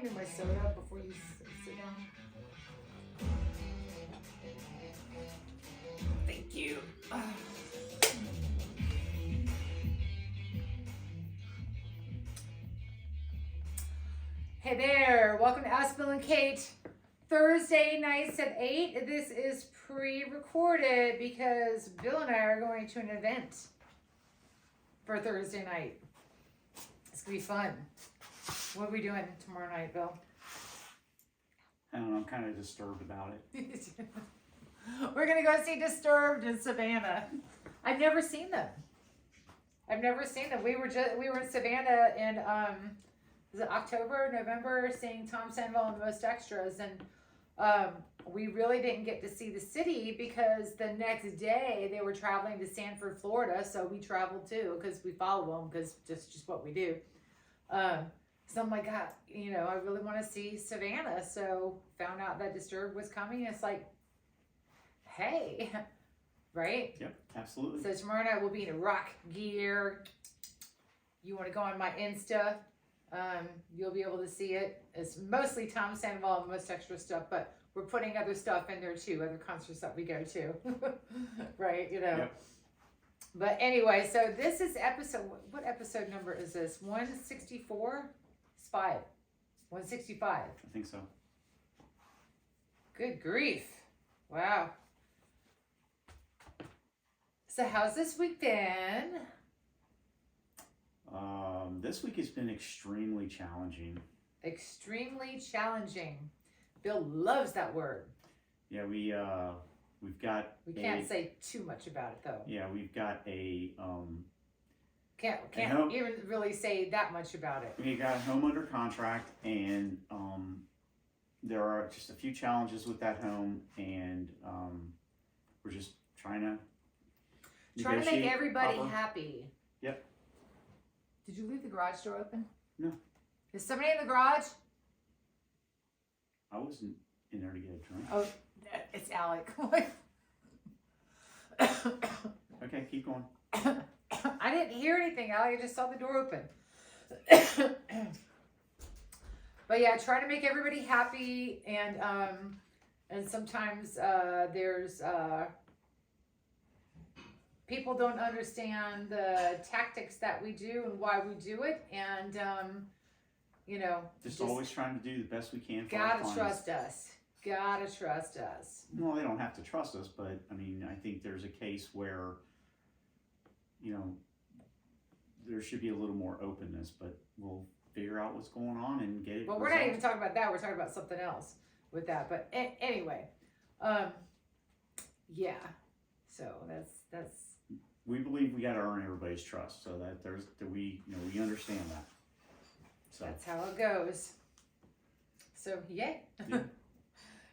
me my soda before you sit down? Thank you. Hey there, welcome to Ask Bill and Kate. Thursday nights at 8. This is pre-recorded because Bill and I are going to an event for Thursday night. It's gonna be fun. What are we doing tomorrow night, Bill? I don't know, I'm kind of disturbed about it. We're gonna go see Disturbed in Savannah. I've never seen them. We were in Savannah in was it October, November, seeing Tom Sandoval and the Most Extras, and we really didn't get to see the city because the next day they were traveling to Sanford, Florida, so we traveled too because we follow them because just what we do. So I'm like, God, I really want to see Savannah, so found out that Disturbed was coming. It's like, hey, right? Yep, absolutely. So tomorrow night we'll be in rock gear. You want to go on my Insta? You'll be able to see it. It's mostly Tom Sandoval and Most Extra stuff, but we're putting other stuff in there too, other concerts that we go to, right? Yep. But anyway, so this is what episode number is this? 164? It's 5. 165. I think so. Good grief. Wow. So how's this week been? This week has been extremely challenging. Extremely challenging. Bill loves that word. Yeah, we've got. We can't say too much about it though. Yeah, we've got a. Can't even really say that much about it. We got a home under contract, and there are just a few challenges with that home, and we're just trying to make everybody proper. happy. Yep. Did you leave the garage door open? No. Is somebody in the garage? I wasn't in there to get a drink. Oh, it's Alec. Okay, keep going. I didn't hear anything, Alec. I just saw the door open. But yeah, try to make everybody happy, and sometimes there's people don't understand the tactics that we do and why we do it, and just always trying to do the best we can for our gotta clients. trust us. Gotta trust us. Well, they don't have to trust us, but I mean, I think there's a case where, there should be a little more openness, but we'll figure out what's going on and get it. Well, we're not even talking about that. We're talking about something else with that. But anyway, yeah. So that's. We believe we got to earn everybody's trust, so that we understand that. So That's how it goes. So yay. Yeah.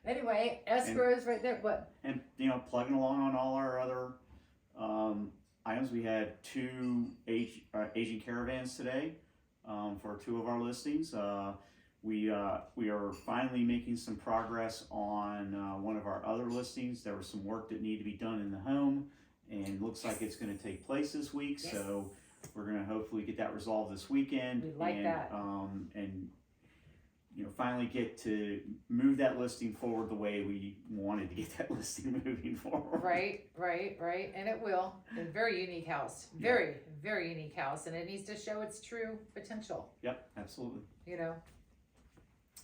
Anyway, escrow's right there. What? And plugging along on all our other items, we had 2 Asian caravans today for 2 of our listings. We are finally making some progress on one of our other listings. There was some work that needed to be done in the home, and looks like it's going to take place this week. Yes. So we're going to hopefully get that resolved this weekend. We like that. And finally get to move that listing forward the way we wanted to get that listing moving forward. Right. And it will. A very unique house. Very, very unique house. And it needs to show its true potential. Yep, absolutely.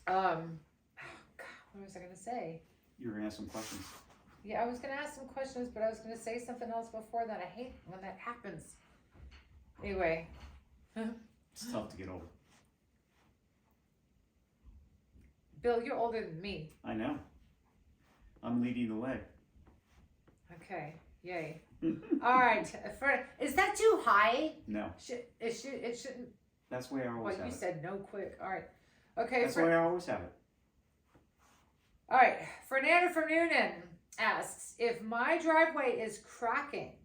God, what was I going to say? You were going to ask some questions. Yeah, I was going to ask some questions, but I was going to say something else before that. I hate when that happens. Anyway. It's tough to get over. Bill, you're older than me. I know. I'm leading the way. Okay. Yay. All right. Is that too high? No. It shouldn't. That's the way I always Well, have you it. said no quick. All right. Okay. That's the way I always have it. All right. Fernando from Noonan asks, if my driveway is cracking,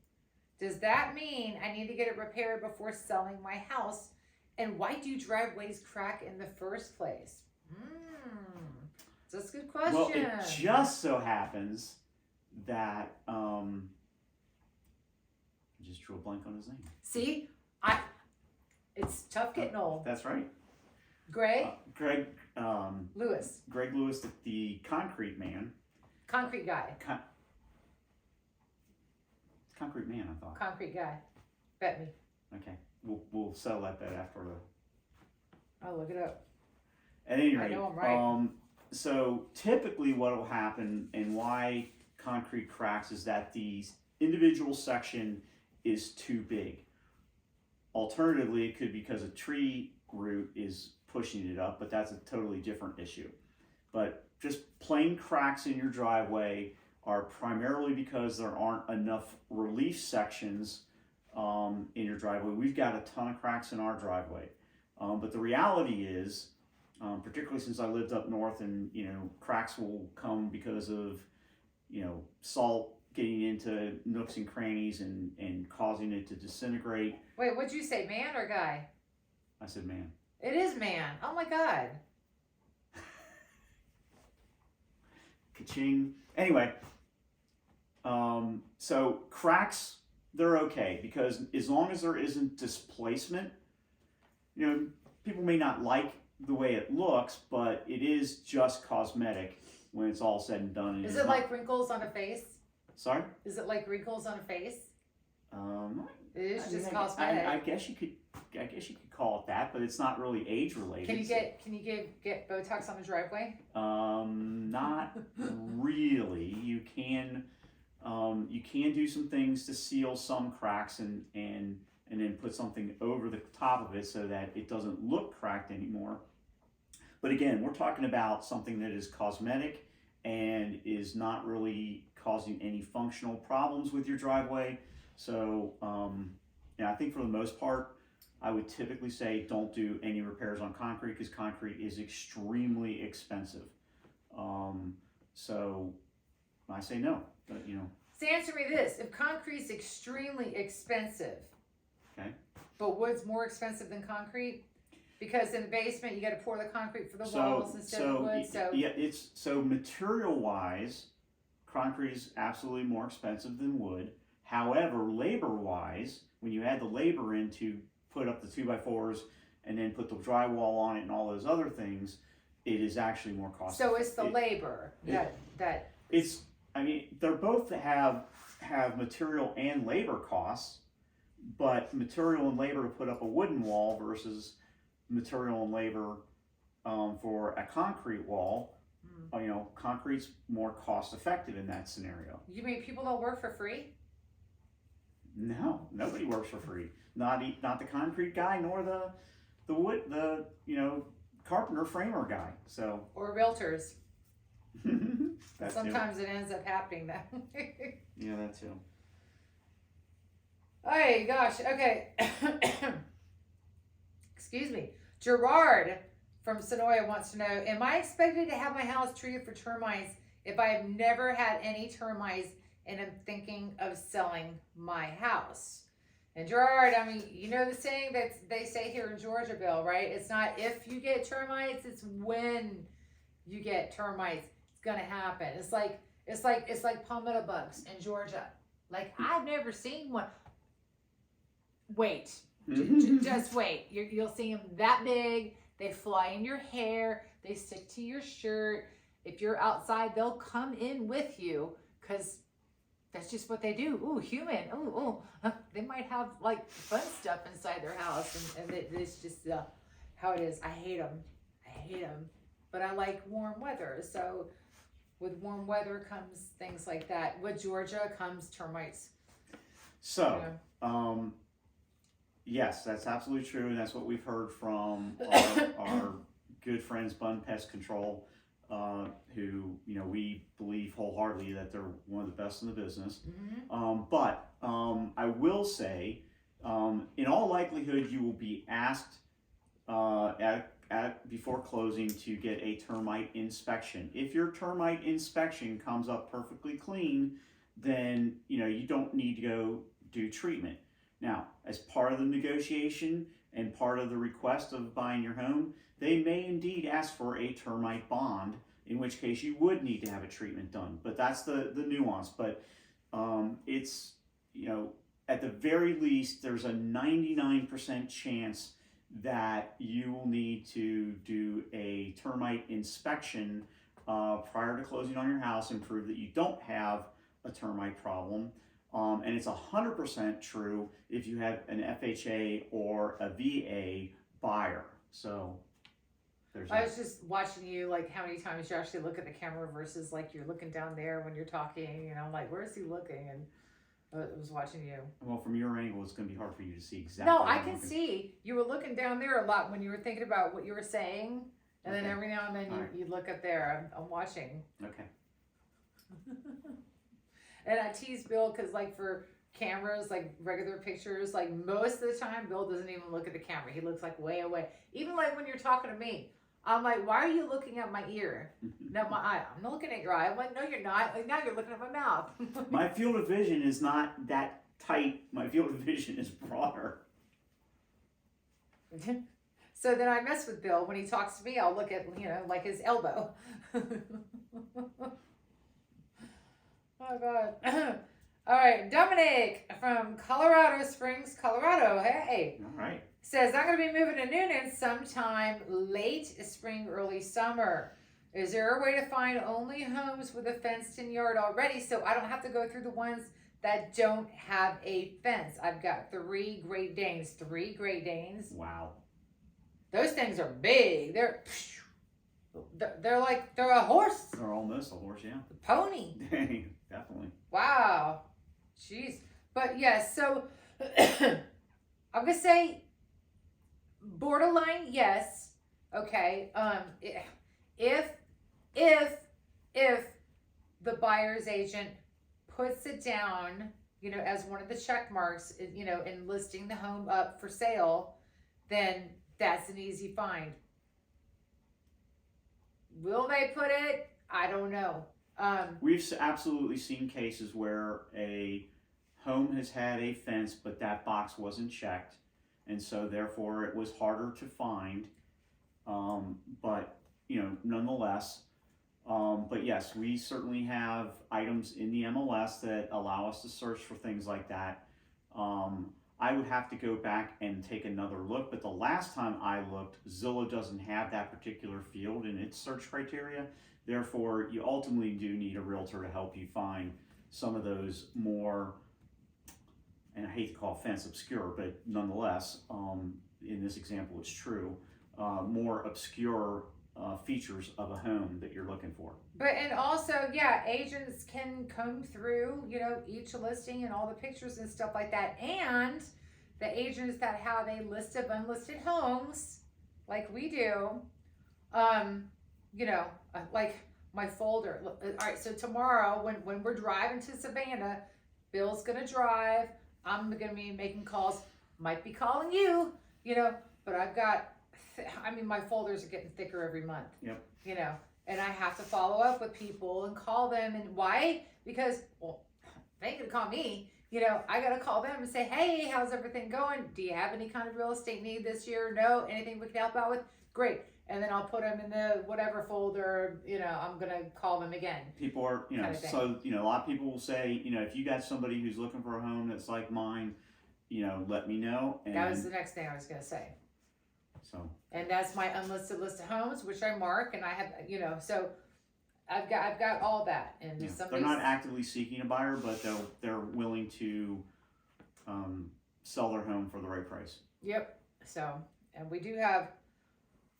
does that mean I need to get it repaired before selling my house? And why do driveways crack in the first place? That's a good question. Well, it just so happens that I just drew a blank on his name. See, it's tough getting old. That's right. Greg Greg Lewis, Greg Lewis, the concrete man. concrete guy, Concrete man, I thought. concrete guy. Bet me. Okay, we'll settle that bet after the. I'll look it up. At any I rate, know I'm right. So typically, what will happen and why concrete cracks is that the individual section is too big. Alternatively, it could be because a tree root is pushing it up, but that's a totally different issue. But just plain cracks in your driveway are primarily because there aren't enough relief sections in your driveway. We've got a ton of cracks in our driveway, but the reality is, particularly since I lived up north, and cracks will come because of salt getting into nooks and crannies and causing it to disintegrate. Wait, what'd you say, man or guy? I said, man. It is man. Oh my God. Ka-ching. Anyway, so cracks, they're okay because as long as there isn't displacement, people may not like the way it looks, but it is just cosmetic when it's all said and done. Is it like wrinkles on a face? Sorry? Is it like wrinkles on a face? It is I just mean, cosmetic. I guess you could call it that, but it's not really age related. Can you get Botox on the driveway? Not really. You can do some things to seal some cracks and then put something over the top of it so that it doesn't look cracked anymore. But again, we're talking about something that is cosmetic and is not really causing any functional problems with your driveway. So I think for the most part, I would typically say don't do any repairs on concrete because concrete is extremely expensive. So I say no, but So answer me this: if concrete's extremely expensive, okay, but wood's more expensive than concrete, because in the basement you got to pour the concrete for the walls instead of wood. So yeah, it's so material wise, concrete is absolutely more expensive than wood. However, labor wise, when you add the labor in to put up the 2x4s and then put the drywall on it and all those other things, it is actually more costly. So it's the labor that it's. I mean, they're both have material and labor costs, but material and labor to put up a wooden wall versus material and labor for a concrete wall. Concrete's more cost effective in that scenario. You mean people don't work for free? No, nobody works for free. Not the concrete guy nor the wood carpenter framer guy. So Or realtors. that Sometimes it ends up happening that way. Yeah, that too. Oh gosh, okay. Excuse me. Gerard from Sonoya wants to know, am I expected to have my house treated for termites if I have never had any termites and I'm thinking of selling my house? And Gerard, I mean, you know the saying that they say here in Georgia, Bill, right? It's not if you get termites, it's when you get termites. It's gonna happen. It's like palmetto bugs in Georgia. Like, I've never seen one. Wait, just wait. You'll see them that big. They fly in your hair. They stick to your shirt. If you're outside, they'll come in with you because that's just what they do. Ooh, human. Ooh. They might have like fun stuff inside their house, and it's just how it is. I hate them. But I like warm weather. So with warm weather comes things like that. With Georgia comes termites. So, yes, that's absolutely true, and that's what we've heard from our good friends, Bun Pest Control, who we believe wholeheartedly that they're one of the best in the business. Mm-hmm. But I will say, in all likelihood, you will be asked before closing to get a termite inspection. If your termite inspection comes up perfectly clean, then you don't need to go do treatment. Now, as part of the negotiation and part of the request of buying your home, they may indeed ask for a termite bond, in which case you would need to have a treatment done. But that's the nuance. But it's, at the very least, there's a 99% chance that you will need to do a termite inspection prior to closing on your house and prove that you don't have a termite problem. And it's 100% true if you have an FHA or a VA buyer. So there's I was just watching you, like how many times you actually look at the camera versus like you're looking down there when you're talking, and I'm like, where is he looking? And I was watching you. well, from your angle, it's going to be hard for you to see exactly. No, what I I'm can looking- see you were looking down there a lot when you were thinking about what you were saying, and then Okay. every now and then All right. you look up there. I'm watching. Okay. And I tease Bill because, like, for cameras, like regular pictures, like most of the time, Bill doesn't even look at the camera. He looks like way away. Even like when you're talking to me, I'm like, why are you looking at my ear? Not my eye. I'm not looking at your eye. I'm like, no, you're not. Like, now you're looking at my mouth. My field of vision is not that tight. My field of vision is broader. So then I mess with Bill. When he talks to me, I'll look at, like his elbow. Oh, God. All right. Dominic from Colorado Springs, Colorado. Hey. All right. Says, I'm going to be moving to Noonan sometime late spring, early summer. Is there a way to find only homes with a fenced-in yard already so I don't have to go through the ones that don't have a fence? I've got 3 Great Danes. 3 Great Danes. Wow. Those things are big. They're like, they're a horse. They're almost a horse, yeah. A pony. Definitely. Wow. Jeez. But yes, so I'm going to say borderline yes. Okay. If the buyer's agent puts it down, as one of the check marks, in listing the home up for sale, then that's an easy find. Will they put it? I don't know. We've absolutely seen cases where a home has had a fence, but that box wasn't checked, and so therefore it was harder to find. But nonetheless, but yes, we certainly have items in the MLS that allow us to search for things like that. I would have to go back and take another look, but the last time I looked, Zillow doesn't have that particular field in its search criteria. Therefore, you ultimately do need a realtor to help you find some of those more, and I hate to call fence obscure, but nonetheless, in this example, it's true, more obscure features of a home that you're looking for. But, and also, yeah, agents can comb through, each listing and all the pictures and stuff like that. And the agents that have a list of unlisted homes, like we do, like my folder. All right, so tomorrow when we're driving to Savannah, Bill's gonna drive. I'm gonna be making calls. Might be calling you, but I've got, my folders are getting thicker every month. Yep. And I have to follow up with people and call them. And why? Because, they ain't gonna call me. I gotta call them and say, hey, how's everything going? Do you have any kind of real estate need this year? No? Anything we can help out with? Great. And then I'll put them in the whatever folder, I'm gonna call them again. People are, Kind of thing. so, a lot of people will say, if you got somebody who's looking for a home that's like mine, let me know. And That was the next thing I was gonna say. so, And that's my unlisted list of homes, which I mark, and I have, so I've got all that. And yeah, if they're somebody's not actively seeking a buyer, but they're willing to sell their home for the right price. Yep. So, and we do have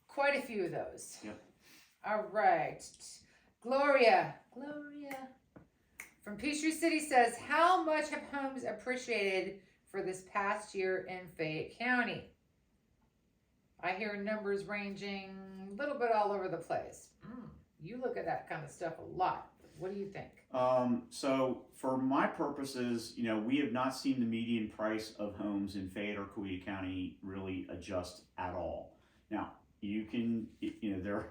quite a few of those. Yep. All right. Gloria from Peachtree City says, how much have homes appreciated for this past year in Fayette County? I hear numbers ranging a little bit all over the place. You look at that kind of stuff a lot. What do you think? So for my purposes, we have not seen the median price of homes in Fayette or Coweta County really adjust at all. Now, you can, there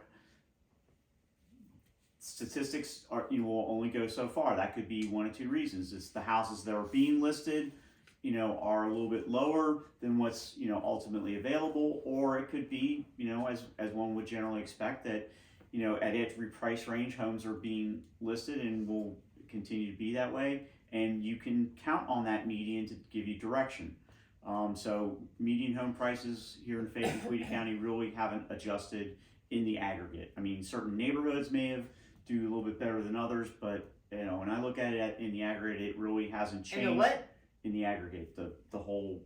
statistics will only go so far. That could be one of two reasons. It's the houses that are being listed, are a little bit lower than what's, ultimately available, or it could be, as one would generally expect that, at every price range, homes are being listed and will continue to be that way, and you can count on that median to give you direction. So median home prices here in Fayette and Coweta County really haven't adjusted in the aggregate. I mean, certain neighborhoods may have do a little bit better than others, but when I look at it in the aggregate, it really hasn't changed. In the what? In the aggregate, the whole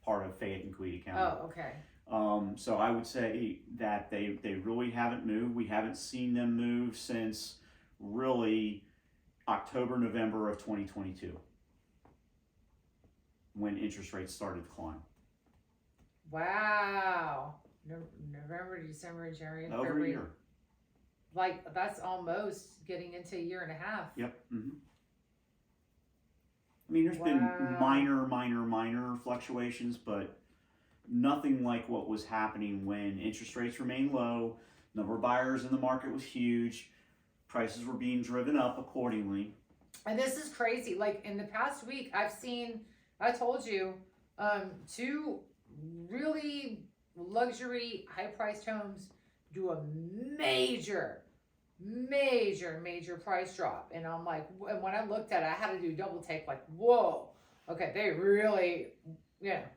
part of Fayette and Coweta County. Oh, okay. So I would say that they really haven't moved. We haven't seen them move since really October, November of 2022, when interest rates started to climb. Wow. November, December, January, Over February. a year. Like, that's almost getting into a year and a half. Yep. Mm-hmm. I mean, there's been minor fluctuations, but nothing like what was happening when interest rates remained low, number of buyers in the market was huge, prices were being driven up accordingly. And this is crazy. Like, in the past week, I told you, 2 really luxury, high-priced homes do a major price drop. And I'm like, and when I looked at it, I had to do double take, like, whoa, okay, they really,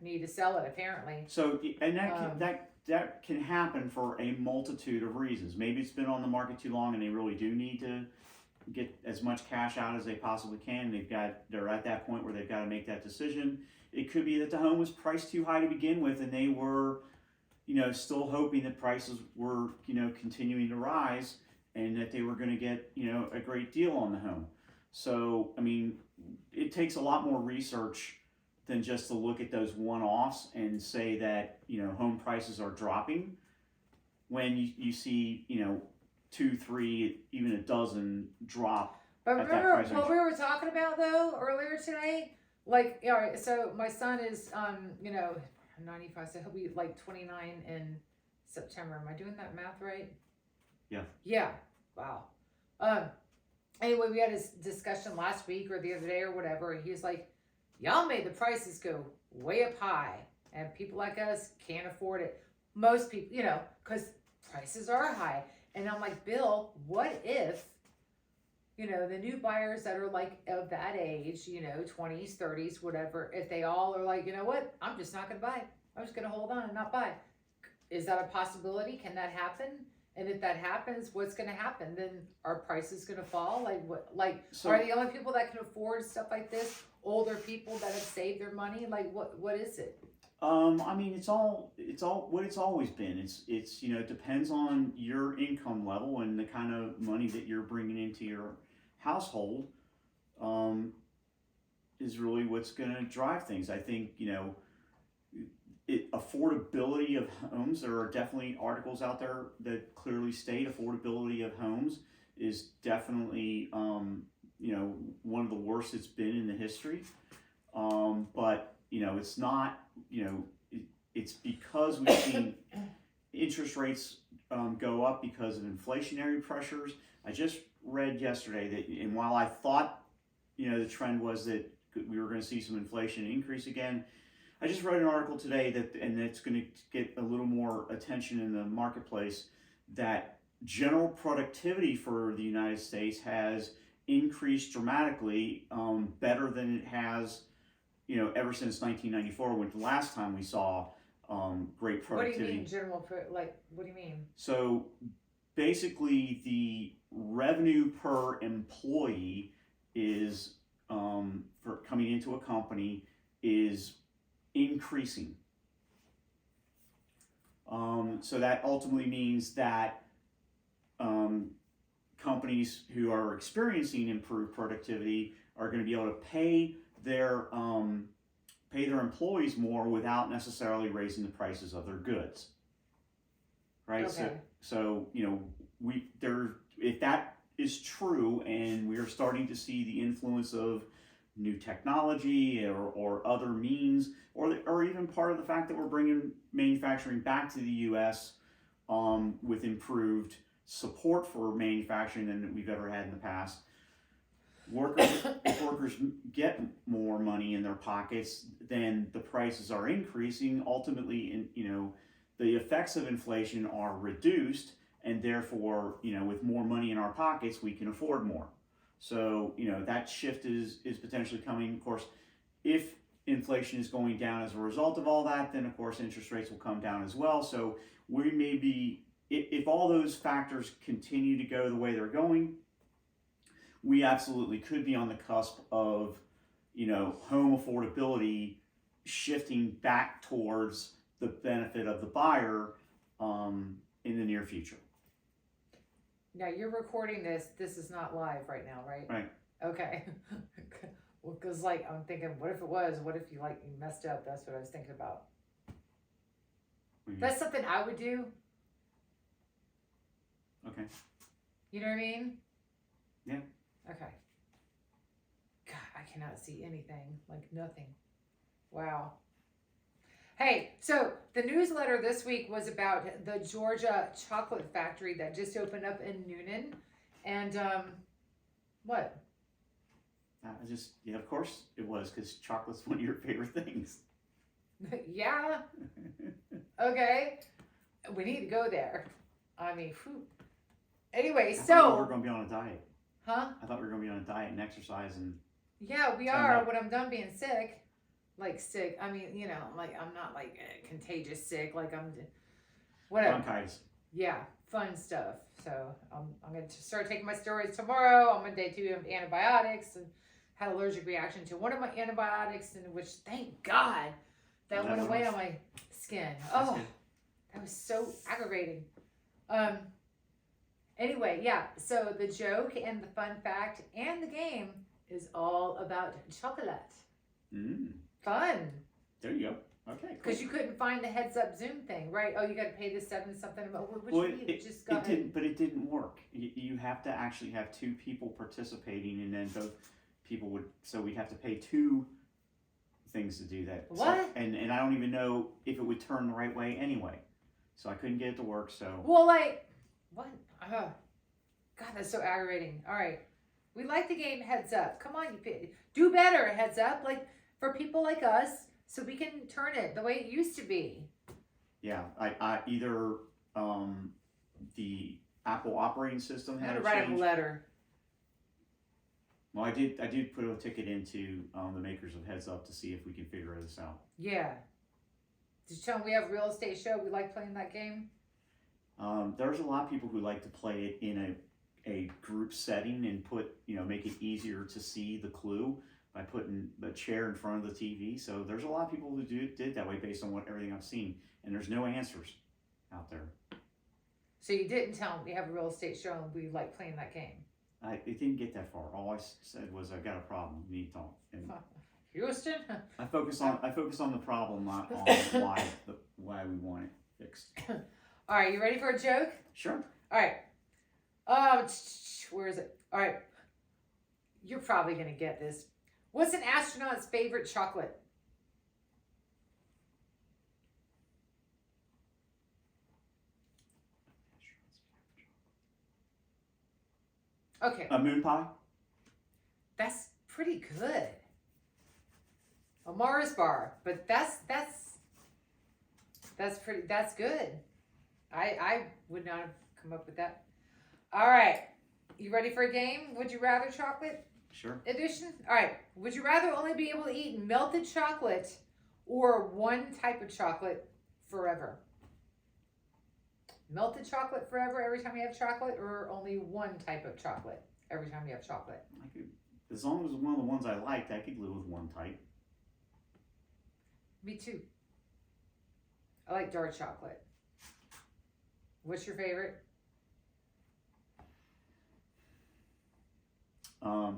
need to sell it, apparently. So, and that can happen for a multitude of reasons. Maybe it's been on the market too long and they really do need to get as much cash out as they possibly can. They're at that point where they've got to make that decision. It could be that the home was priced too high to begin with and they were, still hoping that prices were, continuing to rise and that they were going to get, a great deal on the home. So, I mean, it takes a lot more research than just to look at those one-offs and say that, home prices are dropping when you see, 2, 3, even a dozen drop. But remember what we were talking about though earlier today? Like, all right, so my son is 95, so he'll be like 29 in September. Am I doing that math right? Yeah. Yeah. Wow. Anyway, we had this discussion last week or the other day or whatever, and he was like, y'all made the prices go way up high, and people like us can't afford it. Most people, because prices are high. And I'm like, Bill, what if, the new buyers that are like of that age, 20s, 30s, whatever, if they all are like, you know what, I'm just not going to buy. I'm just going to hold on and not buy. Is that a possibility? Can that happen? And if that happens, what's going to happen? Then are prices going to fall? Like what? Are the only people that can afford stuff like this older people that have saved their money? Like what is it? I mean, it's all what it's always been. It's it depends on your income level and the kind of money that you're bringing into your household. Is really what's going to drive things. I think affordability of homes. There are definitely articles out there that clearly state affordability of homes is definitely one of the worst it's been in the history. But it's not. It's because we've seen interest rates go up because of inflationary pressures. I just read yesterday that, and while I thought, the trend was that we were going to see some inflation increase again, I just read an article today and it's going to get a little more attention in the marketplace, that general productivity for the United States has increased dramatically, better than it has ever since 1994, when the last time we saw great productivity. What do you mean general? What do you mean? So basically, the revenue per employee is for coming into a company is increasing. So that ultimately means that companies who are experiencing improved productivity are going to be able to pay their employees more without necessarily raising the prices of their goods. Right? Okay. So if that is true, and we are starting to see the influence of new technology or other means, or even part of the fact that we're bringing manufacturing back to the U.S. With improved support for manufacturing than we've ever had in the past. If workers get more money in their pockets, then the prices are increasing. Ultimately, the effects of inflation are reduced, and therefore, with more money in our pockets, we can afford more. So, that shift is potentially coming. Of course, if inflation is going down as a result of all that, then of course interest rates will come down as well. So we may be, if all those factors continue to go the way they're going, we absolutely could be on the cusp of, home affordability shifting back towards the benefit of the buyer in the near future. Now you're recording this. This is not live right now, right? Right. Okay. Well, because I'm thinking, what if it was? What if you messed up? That's what I was thinking about. Mhm. That's something I would do. Okay. You know what I mean? Yeah. Okay. God, I cannot see anything. Nothing. Wow. Hey, so the newsletter this week was about the Georgia chocolate factory that just opened up in Noonan. And what? Of course it was, because chocolate's one of your favorite things. Yeah. Okay. We need to go there. I mean, whew. Anyway, I thought we were so. going to be on a diet. Huh? I thought we were going to be on a diet and exercise and. Yeah, we Sign are up. when I'm done being sick. Sick. I mean, I'm not contagious sick. I'm whatever. Bronchitis. Yeah, fun stuff. So I'm going to start taking my steroids tomorrow. I'm on day 2 of antibiotics and had an allergic reaction to one of my antibiotics, and which thank God that Oh, went that away works. on my skin. That's Oh, good. that was so aggravating. Anyway, yeah. So the joke and the fun fact and the game is all about chocolate. Fun. There you go. Okay. Cool. Because you couldn't find the heads up Zoom thing, right? Oh, you got to pay this 7 something. Which Well, we just got. it didn't work. You have to actually have 2 people participating, and then both people would. So we'd have to pay 2 things to do that. What? So, and I don't even know if it would turn the right way anyway. So I couldn't get it to work. So. Well, what? God, that's so aggravating. All right. We like the game Heads Up. Come on, you do better, Heads Up. For people like us, so we can turn it the way it used to be. Yeah, I either the Apple operating system I'm had gonna to write change. a letter. Well, I did put a ticket into the makers of Heads Up to see if we can figure this out. Yeah. Did you tell them we have real estate show? We like playing that game. There's a lot of people who like to play it in a group setting and make it easier to see the clue by putting the chair in front of the TV. So there's a lot of people who did that way based on everything I've seen, and there's no answers out there. So you didn't tell them we have a real estate show and we like playing that game. It didn't get that far. All I said was I've got a problem. We need to talk. And Houston? I focus on the problem, not on why we want it fixed. All right, you ready for a joke? Sure. All right. Where is it? All right. You're probably going to get this. What's an astronaut's favorite chocolate? Okay, A moon pie. that's pretty good. A Mars bar, but that's good. I would not have come up with that. All right, you ready for a game? Would you rather chocolate Sure. edition? All right, would you rather only be able to eat melted chocolate or one type of chocolate forever? Melted chocolate forever every time you have chocolate, or only one type of chocolate every time you have chocolate? As long as it was one of the ones I liked, I could live with one type. Me too. I like dark chocolate. What's your favorite?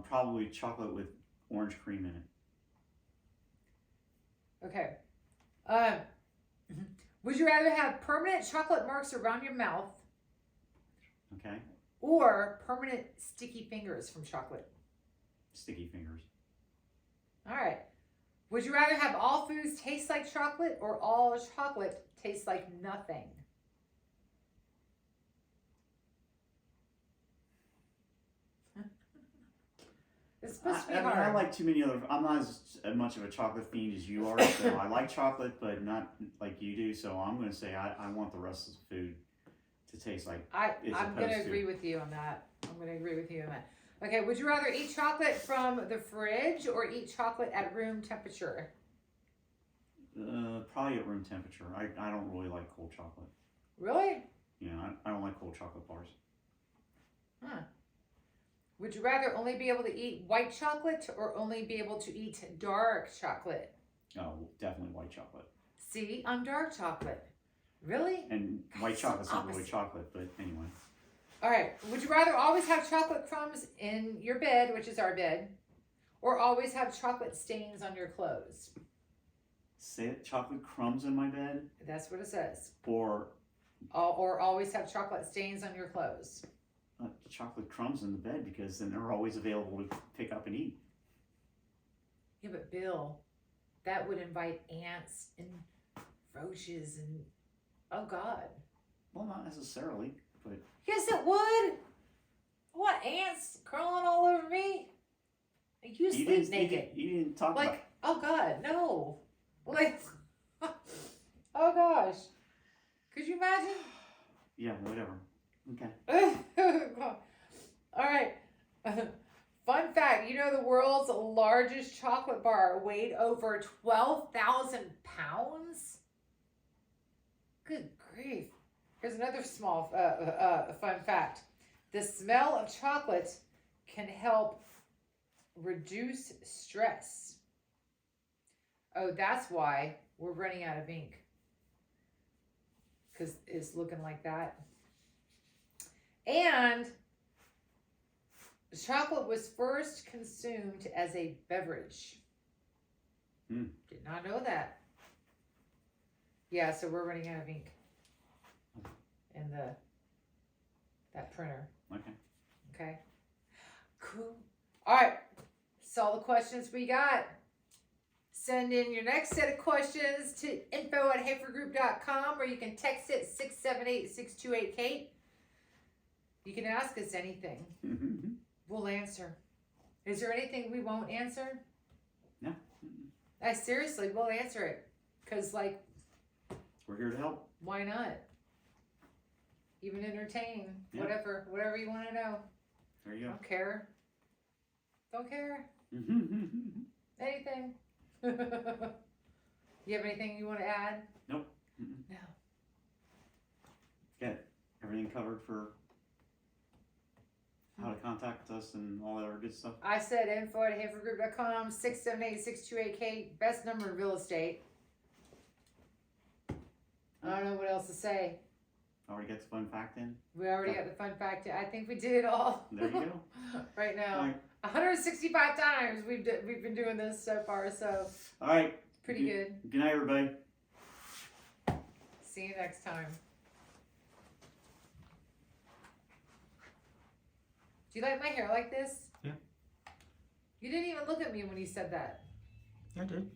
Probably chocolate with orange cream in it. Okay. Would you rather have permanent chocolate marks around your mouth Okay. or permanent sticky fingers from chocolate? Sticky fingers. All right. Would you rather have all foods taste like chocolate or all chocolate taste like nothing? It's supposed to be hard. I like too many other. I'm not as much of a chocolate fiend as you are. So I like chocolate, but not like you do. So I'm going to say I want the rest of the food to taste like. I'm going to agree with you on that. Okay, would you rather eat chocolate from the fridge or eat chocolate at room temperature? Probably at room temperature. I don't really like cold chocolate. Really? Yeah, I don't like cold chocolate bars. Huh. Would you rather only be able to eat white chocolate or only be able to eat dark chocolate? Oh, definitely white chocolate. See, I'm dark chocolate. Really? And white so chocolate's not really opposite. chocolate, but anyway. All right. Would you rather always have chocolate crumbs in your bed, which is our bed, or always have chocolate stains on your clothes? Say it, chocolate crumbs in my bed, That's what it says. or Or always have chocolate stains on your clothes. chocolate crumbs in the bed, because then they're always available to pick up and eat. Yeah, but Bill, that would invite ants and roaches and oh God. Well, not necessarily, but Yes, it would. What ants crawling all over me? You sleep naked. You didn't talk about. Like, oh God, no. Like, oh gosh. Could you imagine? Yeah, whatever. Okay. All right. Fun fact, you know the world's largest chocolate bar weighed over 12,000 pounds? Good grief. Here's another small fun fact. The smell of chocolate can help reduce stress. Oh, that's why we're running out of ink. Because it's looking like that. And chocolate was first consumed as a beverage. Did not know that. Yeah, so we're running out of ink in that printer. Okay. Okay. Cool. All right. That's all the questions we got. Send in your next set of questions to info@hafergroup.com, or you can text it 678-628-KATE. You can ask us anything. We'll answer. Is there anything we won't answer? No. Seriously, we'll answer it. Because, like, We're here to help. why not? Even entertain. Yeah. Whatever you want to know. There you Don't care. Don't care. go. Anything. You have anything you want to add? Nope. No. Got everything covered for how to contact us and all that other good stuff. I said info@hafergroup.com, 678-628-KATE, best number in real estate. I don't know what else to say. Already got the fun fact in. We already got the fun fact. I think we did it all. There you go. Right now. All right. 165 times we've been doing this so far, so All right. pretty good. Good night, everybody. See you next time. Do you like my hair like this? Yeah. You didn't even look at me when you said that. I did.